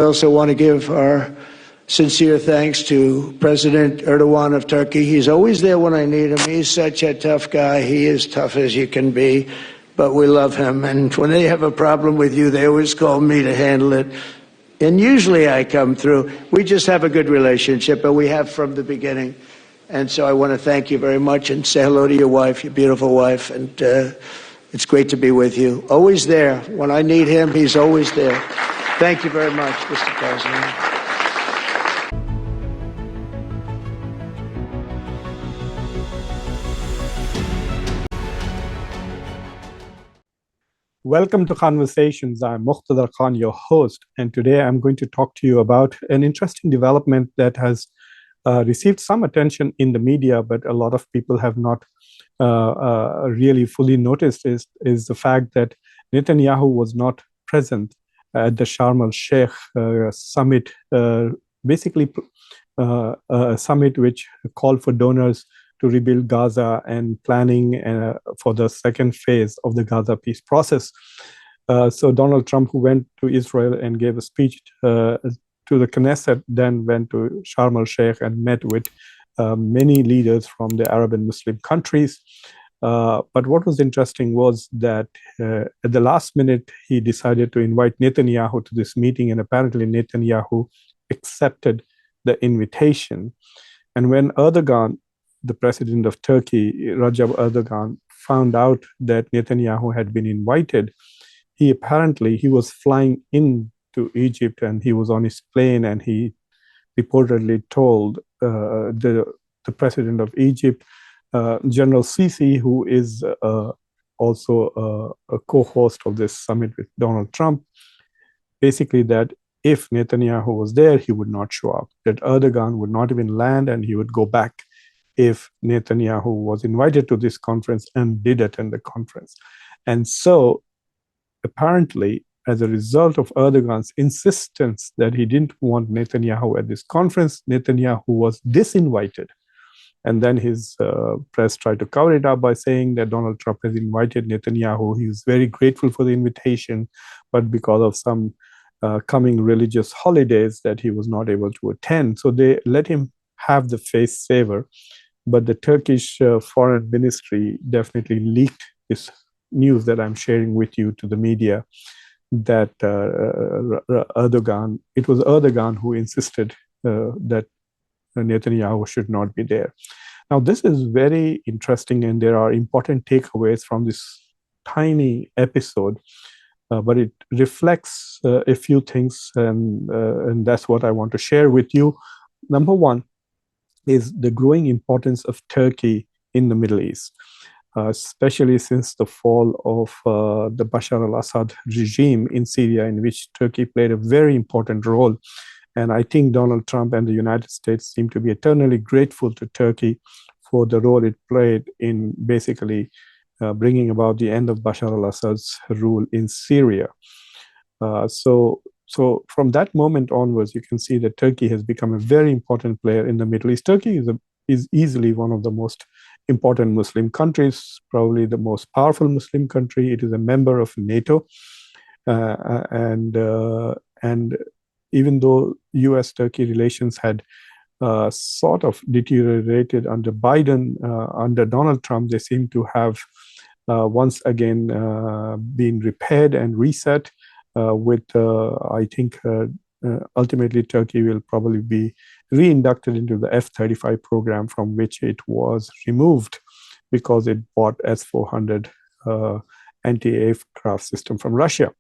I also want to give our sincere thanks to President Erdogan of Turkey. He's always there when I need him. He's such a tough guy. He is tough as you can be, but we love him. And when they have a problem with you, they always call me to handle it. And usually I come through. We just have a good relationship, and we have from the beginning. And so I want to thank you very much and say hello to your wife, your beautiful wife. And it's great to be with you. Always there. When I need him, he's always there. Thank you very much, Mr. President. Welcome to Conversations. I'm Muqtada Khan, your host, and today I'm going to talk to you about an interesting development that has received some attention in the media, but a lot of people have not really fully noticed is the fact that Netanyahu was not present at the Sharm el-Sheikh summit, basically a summit which called for donors to rebuild Gaza and planning for the second phase of the Gaza peace process. So Donald Trump, who went to Israel and gave a speech to the Knesset, then went to Sharm el-Sheikh and met with many leaders from the Arab and Muslim countries. But what was interesting was that at the last minute, he decided to invite Netanyahu to this meeting, and apparently Netanyahu accepted the invitation. And when Erdogan, the president of Turkey, Recep Erdogan, found out that Netanyahu had been invited, he was flying into Egypt, and he was on his plane, and he reportedly told the president of Egypt, General Sisi, who is also a co-host of this summit with Donald Trump, basically that if Netanyahu was there, he would not show up, that Erdogan would not even land, and he would go back if Netanyahu was invited to this conference and did attend the conference. And so apparently, as a result of Erdogan's insistence that he didn't want Netanyahu at this conference, Netanyahu was disinvited. And then his press tried to cover it up by saying that Donald Trump has invited Netanyahu. He was very grateful for the invitation, but because of some coming religious holidays that he was not able to attend. So they let him have the face saver. But the Turkish foreign ministry definitely leaked this news that I'm sharing with you to the media, that it was Erdogan who insisted that Netanyahu should not be there. Now, this is very interesting, and there are important takeaways from this tiny episode, but it reflects a few things, and that's what I want to share with you. Number one is the growing importance of Turkey in the Middle East, especially since the fall of the Bashar al-Assad regime in Syria, in which Turkey played a very important role. And I think Donald Trump and the United States seem to be eternally grateful to Turkey for the role it played in basically bringing about the end of Bashar al-Assad's rule in Syria. So from that moment onwards, you can see that Turkey has become a very important player in the Middle East. Turkey is easily one of the most important Muslim countries, probably the most powerful Muslim country. It is a member of NATO. And even though US-Turkey relations had sort of deteriorated under Biden, under Donald Trump, they seem to have once again been repaired and reset. I think ultimately Turkey will probably be reinducted into the F-35 program, from which it was removed because it bought S-400 anti-aircraft system from Russia.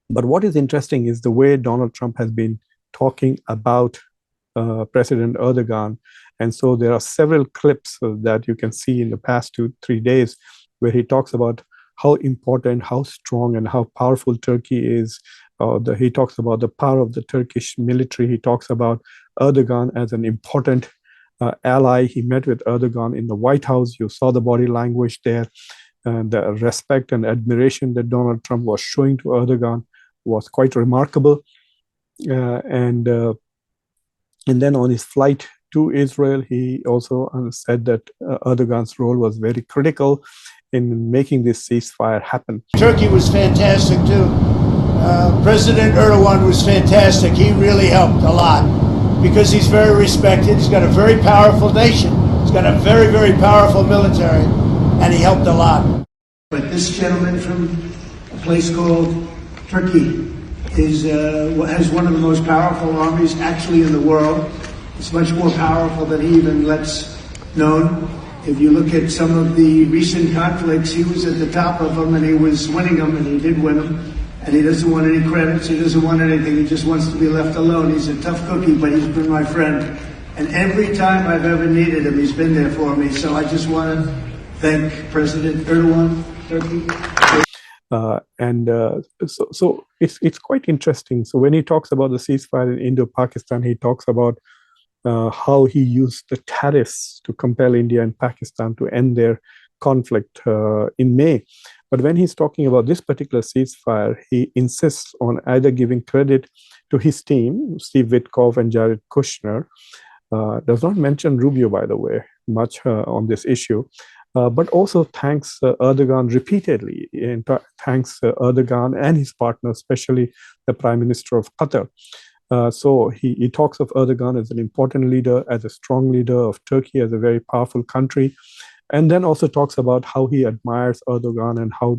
But what is interesting is the way Donald Trump has been talking about President Erdogan. And so there are several clips that you can see in the past 2-3 days where he talks about how important, how strong, and how powerful Turkey is. He talks about the power of the Turkish military. He talks about Erdogan as an important ally. He met with Erdogan in the White House. You saw the body language there. The respect and admiration that Donald Trump was showing to Erdogan was quite remarkable. And then on his flight to Israel, he also said that Erdogan's role was very critical in making this ceasefire happen. Turkey was fantastic too. President Erdogan was fantastic. He really helped a lot because he's very respected. He's got a very powerful nation. He's got a very, very powerful military, and he helped a lot. But this gentleman from a place called Turkey has one of the most powerful armies actually in the world. It's much more powerful than he even lets known. If you look at some of the recent conflicts, he was at the top of them and he was winning them, and he did win them. And he doesn't want any credits, he doesn't want anything, he just wants to be left alone. He's a tough cookie, but he's been my friend. And every time I've ever needed him, he's been there for me. So I just want to thank President Erdogan, Turkey. So it's quite interesting. So when he talks about the ceasefire in Indo-Pakistan, he talks about how he used the tariffs to compel India and Pakistan to end their conflict in May. But when he's talking about this particular ceasefire, he insists on either giving credit to his team, Steve Witkoff and Jared Kushner, does not mention Rubio, by the way, much on this issue, but also thanks Erdogan repeatedly, and thanks Erdogan and his partner, especially the Prime Minister of Qatar. So he talks of Erdogan as an important leader, as a strong leader of Turkey, as a very powerful country, and then also talks about how he admires Erdogan and how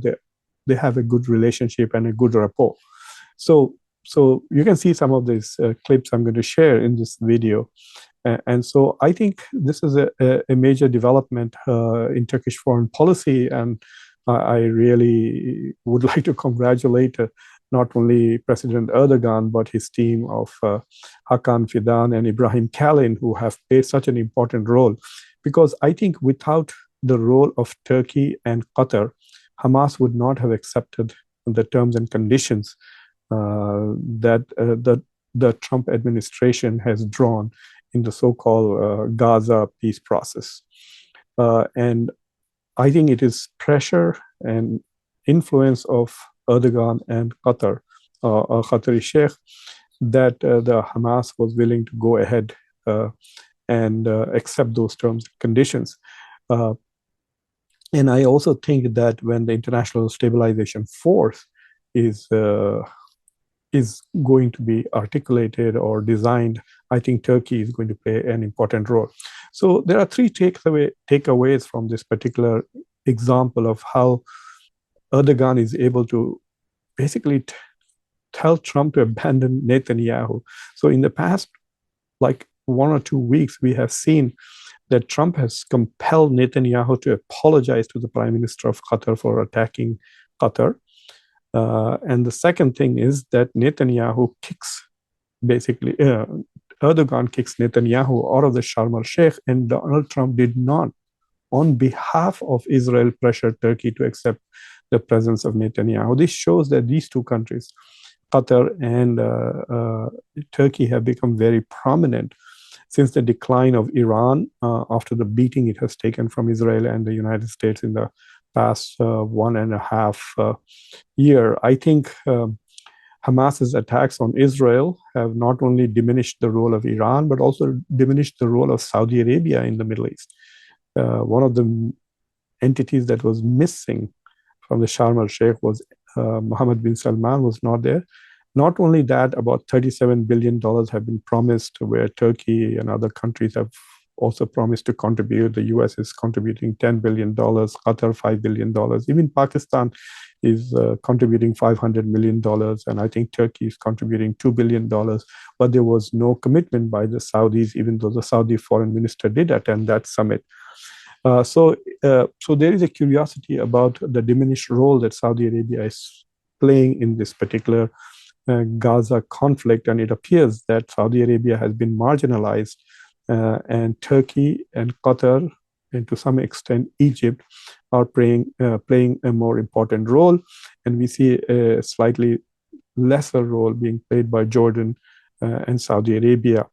they have a good relationship and a good rapport. So you can see some of these clips I'm going to share in this video. And so I think this is a major development in Turkish foreign policy, and I really would like to congratulate not only President Erdogan, but his team of Hakan Fidan and Ibrahim Kalin, who have played such an important role. Because I think without the role of Turkey and Qatar, Hamas would not have accepted the terms and conditions that the Trump administration has drawn in the so-called Gaza peace process. And I think it is pressure and influence of Erdogan and Qatar, Qatari Sheikh, that the Hamas was willing to go ahead and accept those terms and conditions. And I also think that when the International Stabilization Force is going to be articulated or designed, I think Turkey is going to play an important role. So there are three takeaways from this particular example of how Erdogan is able to basically tell Trump to abandon Netanyahu. So in the past, like 1 or 2 weeks, we have seen that Trump has compelled Netanyahu to apologize to the Prime Minister of Qatar for attacking Qatar. And the second thing is that Netanyahu Erdogan kicks Netanyahu out of the Sharm el-Sheikh, and Donald Trump did not, on behalf of Israel, pressure Turkey to accept the presence of Netanyahu. This shows that these two countries, Qatar and Turkey, have become very prominent since the decline of Iran after the beating it has taken from Israel and the United States in the past 1.5 year. I think Hamas's attacks on Israel have not only diminished the role of Iran, but also diminished the role of Saudi Arabia in the Middle East. One of the entities that was missing from the Sharm el-Sheikh was Mohammed bin Salman was not there. Not only that, about $37 billion have been promised, where Turkey and other countries have also promised to contribute. The US is contributing $10 billion, Qatar $5 billion. Even Pakistan is contributing $500 million, and I think Turkey is contributing $2 billion. But there was no commitment by the Saudis, even though the Saudi foreign minister did attend that summit. So there is a curiosity about the diminished role that Saudi Arabia is playing in this particular Gaza conflict, and it appears that Saudi Arabia has been marginalized, and Turkey and Qatar, and to some extent Egypt, are playing a more important role, and we see a slightly lesser role being played by Jordan and Saudi Arabia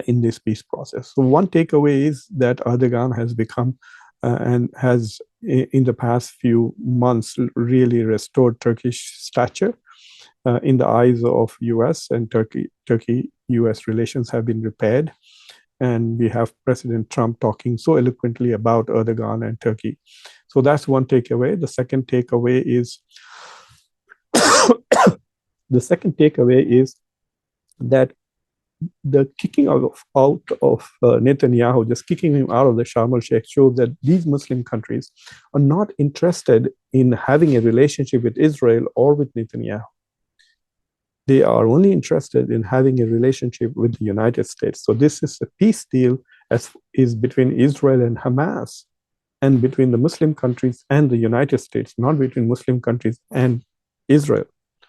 in this peace process. So one takeaway is that Erdogan has become and has in the past few months really restored Turkish stature in the eyes of US, and Turkey-US relations have been repaired. And we have President Trump talking so eloquently about Erdogan and Turkey. So that's one takeaway. The second takeaway is The second takeaway is that the kicking out of Netanyahu, just kicking him out of the Sharm el-Sheikh, shows that these Muslim countries are not interested in having a relationship with Israel or with Netanyahu. They are only interested in having a relationship with the United States. So this is a peace deal as is between Israel and Hamas, and between the Muslim countries and the United States, not between Muslim countries and Israel.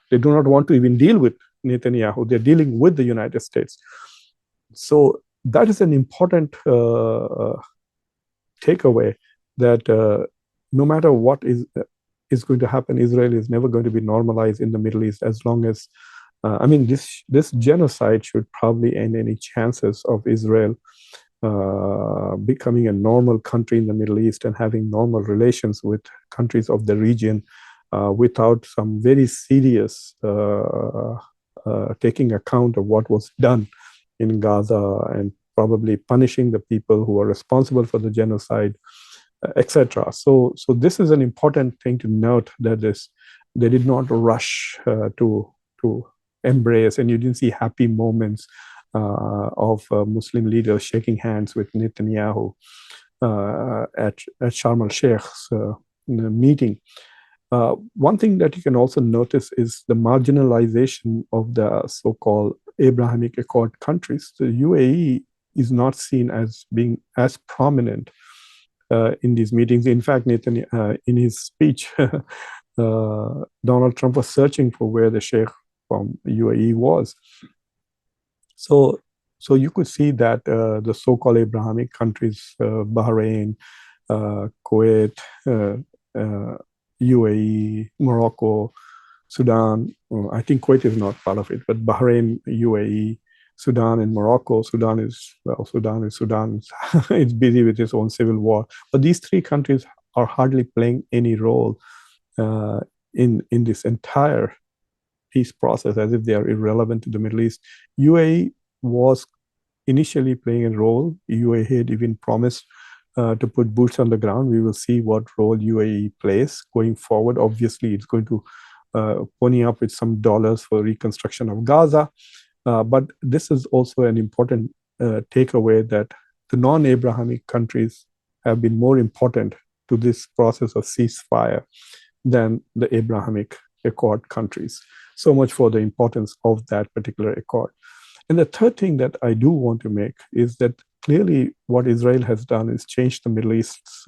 They do not want to even deal with Netanyahu. They're dealing with the United States. So that is an important takeaway, that no matter what is going to happen, Israel is never going to be normalized in the Middle East as long as, this genocide should probably end any chances of Israel becoming a normal country in the Middle East and having normal relations with countries of the region without some very serious taking account of what was done in Gaza and probably punishing the people who are responsible for the genocide, etc. So this is an important thing to note, that they did not rush to embrace, and you didn't see happy moments of Muslim leaders shaking hands with Netanyahu at Sharm el-Sheikh's meeting. One thing that you can also notice is the marginalization of the so-called Abrahamic Accord countries. The UAE is not seen as being as prominent in these meetings. In fact, Netanyahu, in his speech, Donald Trump was searching for where the Sheikh from UAE was. So you could see that the so-called Abrahamic countries, Bahrain, Kuwait, UAE, Morocco, Sudan, I think Kuwait is not part of it, but Bahrain, UAE, Sudan, and Morocco. Sudan is Sudan. It's busy with its own civil war. But these three countries are hardly playing any role in this entire peace process, as if they are irrelevant to the Middle East. UAE was initially playing a role. UAE had even promised to put boots on the ground. We will see what role UAE plays going forward. Obviously, it's going to pony up with some dollars for reconstruction of Gaza. But this is also an important takeaway, that the non-Abrahamic countries have been more important to this process of ceasefire than the Abrahamic Accord countries. So much for the importance of that particular accord. And the third thing that I do want to make is that clearly what Israel has done is change the Middle East's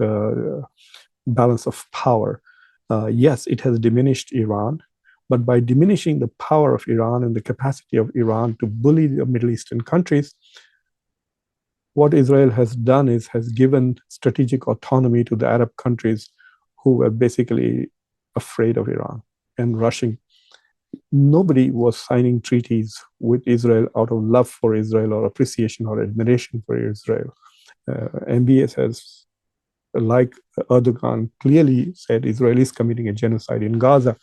balance of power. Yes, it has diminished Iran, but by diminishing the power of Iran and the capacity of Iran to bully the Middle Eastern countries, what Israel has done is has given strategic autonomy to the Arab countries who were basically afraid of Iran and rushing. Nobody was signing treaties with Israel out of love for Israel or appreciation or admiration for Israel. MBS has, like Erdogan, clearly said Israel is committing a genocide in Gaza.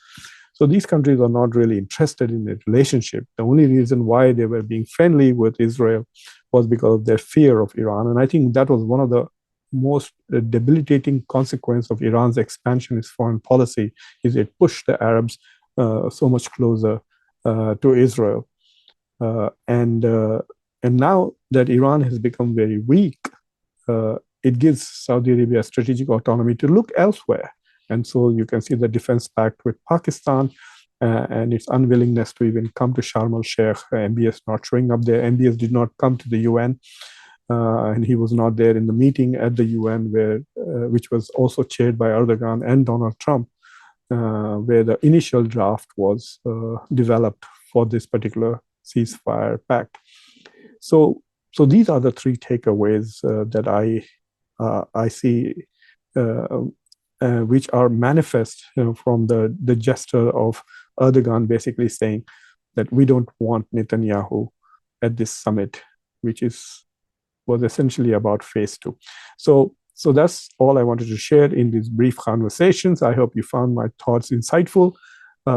So these countries are not really interested in the relationship. The only reason why they were being friendly with Israel was because of their fear of Iran. And I think that was one of the most debilitating consequence of Iran's expansionist foreign policy, is it pushed the Arabs so much closer to Israel. And now that Iran has become very weak, it gives Saudi Arabia strategic autonomy to look elsewhere. And so you can see the defense pact with Pakistan and its unwillingness to even come to Sharm el-Sheikh. MBS not showing up there. MBS did not come to the UN, and he was not there in the meeting at the UN, which was also chaired by Erdogan and Donald Trump, where the initial draft was developed for this particular ceasefire pact. So these are the three takeaways that I see, which are manifest from the gesture of Erdogan basically saying that we don't want Netanyahu at this summit, which was essentially about phase 2. So that's all I wanted to share in these brief conversations. I hope you found my thoughts insightful.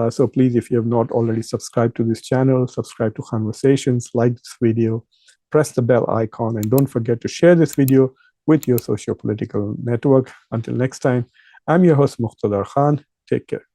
So please, if you have not already subscribed to this channel, subscribe to Conversations, like this video, press the bell icon, and don't forget to share this video with your socio-political network. Until next time, I'm your host, Muqtadar Khan. Take care.